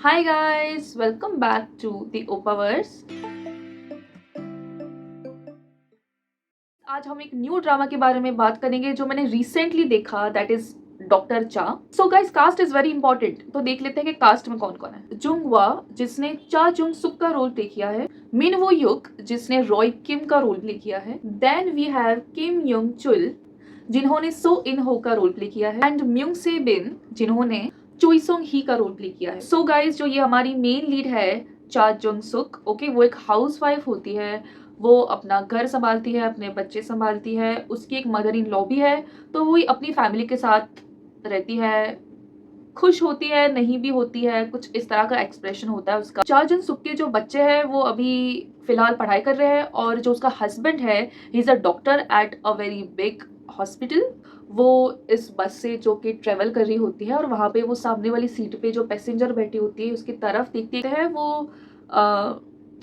Hi guys, welcome back to the Opaverse. आज हम एक न्यू ड्रामा के बारे में बात करेंगे जो मैंने रिसेंटली देखा, that is doctor Cha. So guys, cast is very important, तो देख लेते हैं कि कास्ट में कौन कौन है। जुंगवा जिसने चा जुंग सुक का रोल प्ले किया है, मिन वो युक जिसने रॉय किम का रोल प्ले किया है, then we have Kim Yong Chul जिन्होंने सो इन हो का रोल प्ले किया है, एंड म्यूंग से बिन जिन्होंने चुईसोंग ही का रोल प्ले किया है। सो गाइस, जो ये हमारी मेन लीड है चा जुंग सुक, ओके, वो एक हाउसवाइफ होती है। वो अपना घर संभालती है, अपने बच्चे संभालती है, उसकी एक मदर इन लॉ भी है। तो वो अपनी फैमिली के साथ रहती है, खुश होती है, नहीं भी होती है, कुछ इस तरह का एक्सप्रेशन होता है उसका। चा जुन सुक के जो बच्चे हैं वो अभी फिलहाल पढ़ाई कर रहे हैं, और जो उसका हस्बैंड है, he is a doctor at a very big hospital. वो इस बस से जो कि ट्रेवल कर रही होती है, और वहाँ पे वो सामने वाली सीट पे जो पैसेंजर बैठी होती है उसकी तरफ देखते हैं। वो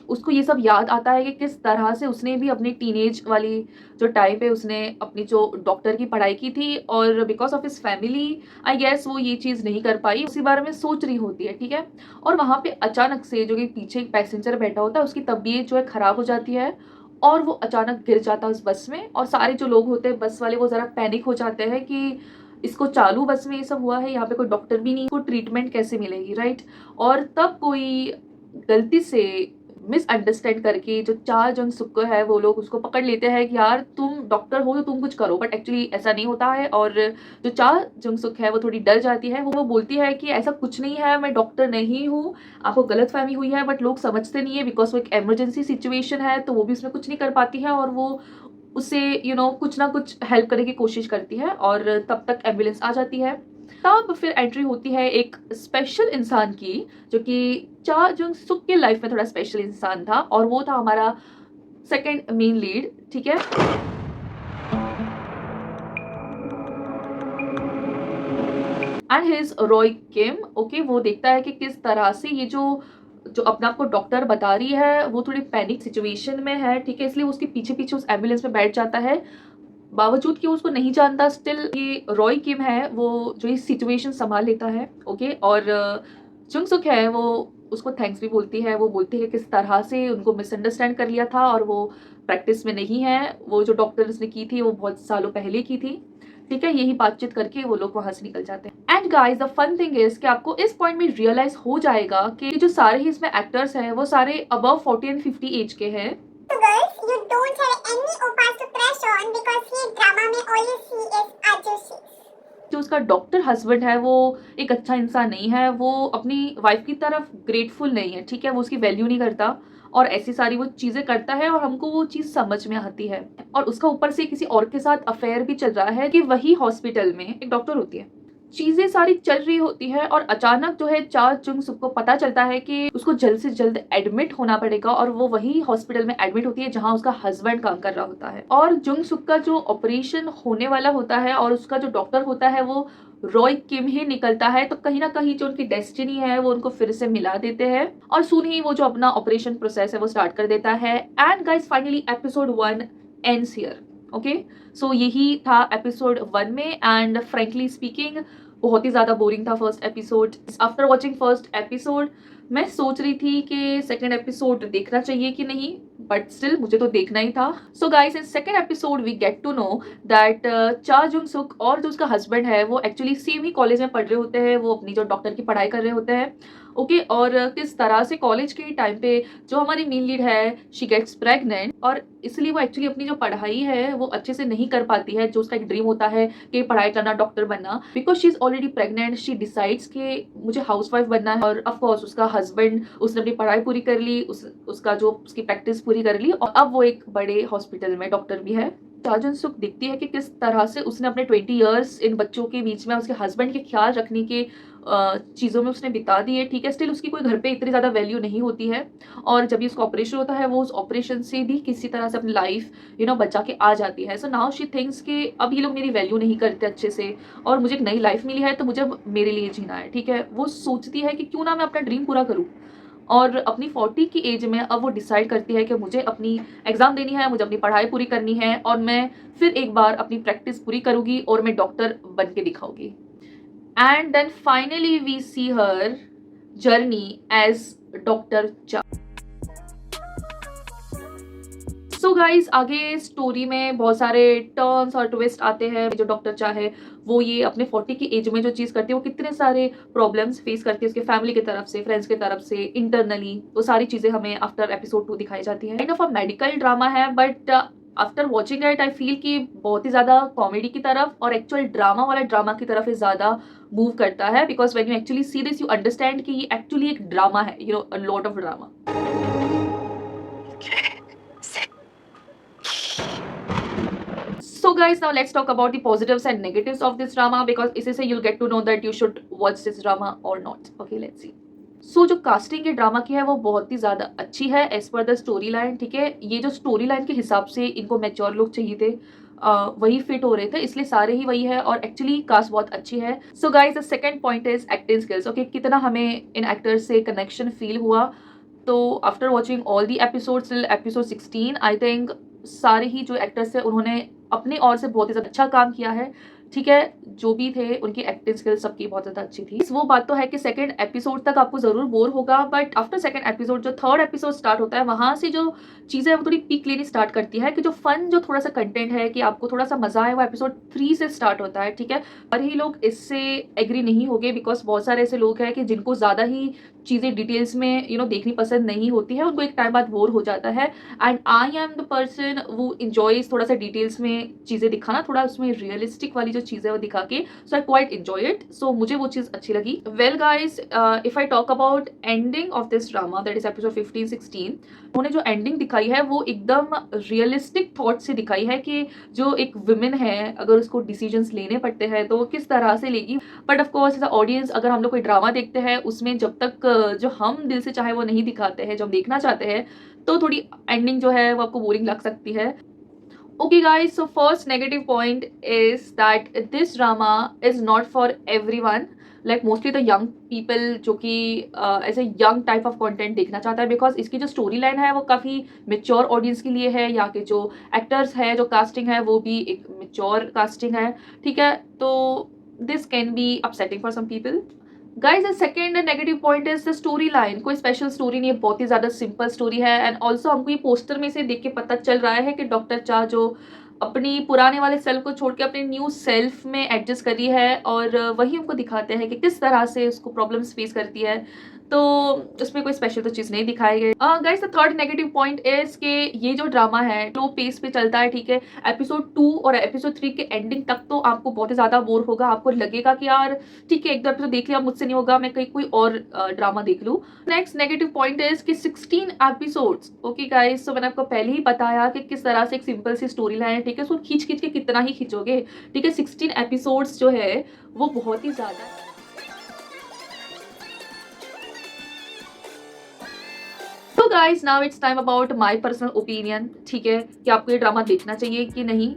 उसको ये सब याद आता है कि किस तरह से उसने भी अपनी टीनेज वाली जो टाइम पे उसने अपनी जो डॉक्टर की पढ़ाई की थी, और because of his family I guess वो ये चीज़ नहीं कर पाई, उसी बारे में सोच रही होती है, ठीक है। और वहाँ पे अचानक से जो कि पीछे एक पैसेंजर बैठा होता है, उसकी तबीयत जो है ख़राब हो जाती है, और वो अचानक गिर जाता है उस बस में। और सारे जो लोग होते हैं बस वाले, वो ज़रा पैनिक हो जाते हैं कि इसको चालू बस में ये सब हुआ है, यहाँ पे कोई डॉक्टर भी नहीं, को ट्रीटमेंट कैसे मिलेगी, राइट। और तब कोई गलती से मिसअंडरस्टैंड करके जो चा जंग सुक है, वो लोग उसको पकड़ लेते हैं कि यार तुम डॉक्टर हो तो तुम कुछ करो, बट एक्चुअली ऐसा नहीं होता है। और जो चा जंग सुक है वो थोड़ी डर जाती है, वो बोलती है कि ऐसा कुछ नहीं है, मैं डॉक्टर नहीं हूँ, आपको गलतफहमी हुई है। बट लोग समझते नहीं है, बिकॉज वो एक इमरजेंसी सिचुएशन है, तो वो भी उसमें कुछ नहीं कर पाती है, और वो उससे कुछ ना कुछ हेल्प करने की कोशिश करती है, और तब तक एम्बुलेंस आ जाती है। तब फिर एंट्री होती है एक स्पेशल इंसान की, जो कि चा जुंग सुक के लाइफ में थोड़ा स्पेशल इंसान था, और वो था हमारा सेकंड मेन लीड, ठीक है। And his Roy Kim, okay, वो देखता है कि किस तरह से ये जो जो अपने आप को डॉक्टर बता रही है वो थोड़ी पैनिक सिचुएशन में है, ठीक है, इसलिए उसके पीछे पीछे उस एम्बुलेंस में बैठ जाता है। बावजूद कि वो उसको नहीं जानता, स्टिल ये रॉय किम है वो जो ये सिचुएशन संभाल लेता है, ओके। और जुंग सुक है वो उसको थैंक्स भी बोलती है, वो बोलती है किस तरह से उनको मिसअंडरस्टैंड कर लिया था, और वो प्रैक्टिस में नहीं है, वो जो डॉक्टर उसने की थी वो बहुत सालों पहले की थी, ठीक है। यही बातचीत करके वो लोग वहां से निकल जाते हैं। And guys, the fun thing is कि आपको इस पॉइंट में रियलाइज हो जाएगा कि जो सारे ही इसमें एक्टर्स हैं वो सारे अबव 40 एंड 50 एज के हैं। So girls, you don't have any oppas to crush on because he drama में all you see is Ajushi. जो उसका डॉक्टर हस्बैंड है वो एक अच्छा इंसान नहीं है, वो अपनी वाइफ की तरफ ग्रेटफुल नहीं है, ठीक है, वो उसकी वैल्यू नहीं करता, और ऐसी सारी वो चीज़ें करता है, और हमको वो चीज़ समझ में आती है। और उसका ऊपर से किसी और के साथ अफेयर भी चल रहा है, कि वही हॉस्पिटल में एक डॉक्टर होती है। चीज़ें सारी चल रही होती है, और अचानक जो है चा जुंग सुक को पता चलता है कि उसको जल्द से जल्द एडमिट होना पड़ेगा, और वो वही हॉस्पिटल में एडमिट होती है जहां उसका हस्बैंड काम कर रहा होता है। और जुंग सुक का जो ऑपरेशन होने वाला होता है, और उसका जो डॉक्टर होता है वो रॉय किम ही निकलता है। तो कहीं ना कहीं जो उनकी डेस्टिनी है वो उनको फिर से मिला देते हैं, और सुन ही वो जो अपना ऑपरेशन प्रोसेस है वो स्टार्ट कर देता है। And guys, finally episode 1 ends here, okay. So यही था एपिसोड 1 में, एंड फ्रेंकली स्पीकिंग बहुत ही ज़्यादा बोरिंग था first episode. After watching first episode मैं सोच रही थी कि सेकेंड एपिसोड देखना चाहिए कि नहीं, बट स्टिल मुझे तो देखना ही था। So guys, in second episode we get to know that Cha Jung Suk और जो उसका हस्बैंड है वो एक्चुअली सेम ही कॉलेज में पढ़ रहे होते हैं, वो अपनी जो डॉक्टर की पढ़ाई कर रहे होते हैं, ओके। और किस तरह से कॉलेज के टाइम पे जो हमारी मेन लीड है शी गेट्स प्रेग्नेंट, और इसलिए वो एक्चुअली अपनी जो पढ़ाई है वो अच्छे से नहीं कर पाती है, जो उसका एक ड्रीम होता है कि पढ़ाई करना, डॉक्टर बनना। Because she is already pregnant, she decides कि मुझे हाउसवाइफ बनना है। और ऑफकोर्स उसका हस्बैंड, उसने अपनी पढ़ाई पूरी कर ली, उसका जो उसकी प्रैक्टिस पूरी कर ली, और अब वो एक बड़े हॉस्पिटल में डॉक्टर भी है। चाजन सुख दिखती है कि किस तरह से उसने अपने 20 ईयर्स इन बच्चों के बीच में उसके हस्बैंड के ख्याल रखने के चीज़ों में उसने बिता दी है, ठीक है। स्टिल उसकी कोई घर पे इतनी ज़्यादा वैल्यू नहीं होती है, और जब ये उसका ऑपरेशन होता है वो उस ऑपरेशन से भी किसी तरह से अपनी लाइफ बचा के आ जाती है। सो नाउ शी थिंक्स कि अब ये लोग मेरी वैल्यू नहीं करते अच्छे से, और मुझे एक नई लाइफ मिली है तो मुझे अब मेरे लिए जीना है, ठीक है। वो सोचती है कि क्यों ना मैं अपना ड्रीम पूरा करूँ, और अपनी 40 की एज में अब वो डिसाइड करती है कि मुझे अपनी एग्ज़ाम देनी है, मुझे अपनी पढ़ाई पूरी करनी है, और मैं फिर एक बार अपनी प्रैक्टिस पूरी करूँगी और मैं डॉक्टर बन के दिखाऊंगी। And then finally we see her journey as Dr. Cha. So guys आगे स्टोरी में बहुत सारे टर्न्स और ट्विस्ट आते हैं। जो डॉक्टर चा है वो ये अपने 40 की एज में जो चीज़ करती है वो कितने सारे प्रॉब्लम्स फेस करती है उसके फैमिली की तरफ से, फ्रेंड्स की तरफ से, इंटरनली। वो सारी चीज़ें हमें आफ्टर एपिसोड 2 दिखाई जाती है। Kind of a medical drama है, but after watching it I feel कि बहुत ही ज़्यादा कॉमेडी की तरफ और एक्चुअल ड्रामा वाला ड्रामा की तरफ ही ज़्यादा मूव करता है। Because when you actually see this you understand कि ये एक्चुअली एक ड्रामा है, you know, a lot of drama. So guys, now let's talk about the positives and negatives of this drama, because इसी से you'll get to know that you should watch this drama or not. Okay, let's see. So जो casting के drama की है वो बहुत ही ज़्यादा अच्छी है as per the story line. ठीक है, ये जो स्टोरी लाइन के हिसाब से इनको मैच्योर लोग चाहिए थे, वही फिट हो रहे थे, इसलिए सारे ही वही है और एक्चुअली कास्ट बहुत अच्छी है। So guys the second point is acting skills. Okay, कितना हमें इन एक्टर्स से कनेक्शन फील हुआ। तो after watching all the episodes till episode 16 I think सारे ही जो एक्टर्स थे उन्होंने अपने ओर से बहुत ही ज़्यादा अच्छा काम किया है। ठीक है, जो भी थे उनकी एक्टिंग स्किल्स सबकी बहुत ज़्यादा अच्छी थी। वो बात तो है कि सेकंड एपिसोड तक आपको ज़रूर बोर होगा, बट आफ्टर सेकंड एपिसोड जो थर्ड एपिसोड स्टार्ट होता है वहाँ से जो चीज़ें वो थोड़ी पीक लेनी स्टार्ट करती है कि जो फन जो थोड़ा सा कंटेंट है कि आपको थोड़ा सा मज़ा आए वो एपिसोड 3 से स्टार्ट होता है। ठीक है, और ही लोग इससे एग्री नहीं होंगे बिकॉज बहुत सारे ऐसे लोग हैं कि जिनको ज़्यादा ही चीज़ें डिटेल्स में देखनी पसंद नहीं होती है, उनको एक टाइम बाद बोर हो जाता है। And I am the person वो इंजॉयज थोड़ा सा डिटेल्स में चीज़ें दिखाना, थोड़ा उसमें रियलिस्टिक वाली जो चीज़ें वो दिखा के, सो आई क्वाइट एंजॉय इट। सो मुझे वो चीज़ अच्छी लगी। Well guys, if I talk about ending of this drama that is episode 15-16, उन्होंने जो एंडिंग दिखाई है वो एकदम रियलिस्टिक थॉट से दिखाई है कि जो एक वुमेन है अगर उसको डिसीजंस लेने पड़ते हैं तो वो किस तरह से लेगी। But of course as a audience अगर हम लोग कोई ड्रामा देखते हैं उसमें जब तक जो हम दिल से चाहे वो नहीं दिखाते हैं, जो हम देखना चाहते हैं, तो थोड़ी एंडिंग जो है वो आपको बोरिंग लग सकती है। Okay guys, so first negative point is that this drama is not for everyone, like mostly the young people जो कि ऐसे यंग टाइप ऑफ कंटेंट देखना चाहता है, बिकॉज इसकी जो स्टोरी लाइन है वो काफ़ी मेच्योर ऑडियंस के लिए है। यहाँ के जो एक्टर्स है, जो कास्टिंग है वो भी एक मेच्योर कास्टिंग है। ठीक है, तो this can be upsetting for some people. Guys the second negative point is the story line. कोई स्पेशल स्टोरी नहीं है, बहुत ही ज़्यादा सिंपल स्टोरी है। एंड ऑल्सो हमको ये पोस्टर में से देख के पता चल रहा है कि डॉक्टर चा जो अपनी पुराने वाले सेल्फ को छोड़ के अपने न्यू सेल्फ में एडजस्ट करी है, और वही हमको दिखाते हैं कि किस तरह से उसको प्रॉब्लम्स फेस करती है। तो उसमें कोई स्पेशल तो चीज़ नहीं दिखाई गई। Guys the third negative point is कि ये जो ड्रामा है लो पेस पे चलता है। ठीक है, एपिसोड 2 और एपिसोड 3 के एंडिंग तक तो आपको बहुत ही ज़्यादा बोर होगा। आपको लगेगा कि यार ठीक है, एक दो एपिसोड देख लिया, मुझसे नहीं होगा, मैं कहीं कोई और ड्रामा देख लूँ। नेक्स्ट नेगेटिव पॉइंट इज कि 16 एपिसोड्स। ओके गाइस, तो मैंने आपको पहले ही बताया कि किस तरह से एक सिंपल सी स्टोरी लाइन है। ठीक है, उसको खींच के कितना ही खींचोगे। ठीक है, 16 एपिसोड्स जो है वो बहुत ही ज़्यादा। तो guys now it's time about my personal opinion. ठीक है, कि आपको ये ड्रामा देखना चाहिए कि नहीं।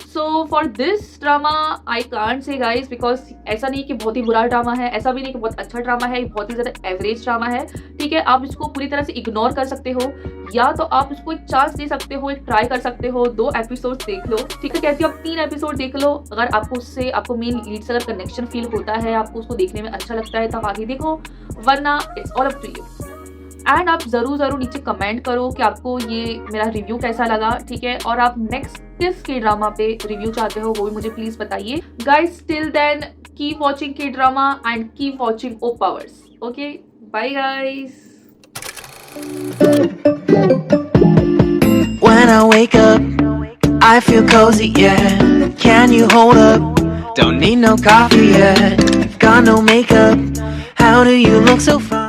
So for this drama I can't say guys, because ऐसा नहीं कि बहुत ही बुरा ड्रामा है, ऐसा भी नहीं कि बहुत अच्छा ड्रामा है, बहुत ही ज़्यादा एवरेज ड्रामा है। ठीक है, आप इसको पूरी तरह से इग्नोर कर सकते हो, या तो आप इसको एक चांस दे सकते हो, एक ट्राई कर सकते हो, 2 एपिसोड देख लो। ठीक है, कहती हो आप 3 एपिसोड देख लो। अगर आपको उससे आपको मेन लीड से अगर कनेक्शन फील होता है, आपको उसको देखने में अच्छा लगता है, तो आगे देखो, वरना it's all up to you. And आप ज़रूर नीचे कमेंट करो कि आपको ये मेरा रिव्यू कैसा लगा। ठीक है, और आप नेक्स्ट किस के ड्रामा पे रिव्यू चाहते हो वो भी मुझे प्लीज़ बताइए। Guys till then keep watching K drama and keep watching o powers. Okay, bye guys. When I wake up, I feel cozy, yeah. Can you hold up? Don't need no coffee yet. Got no makeup. How do you look so fine?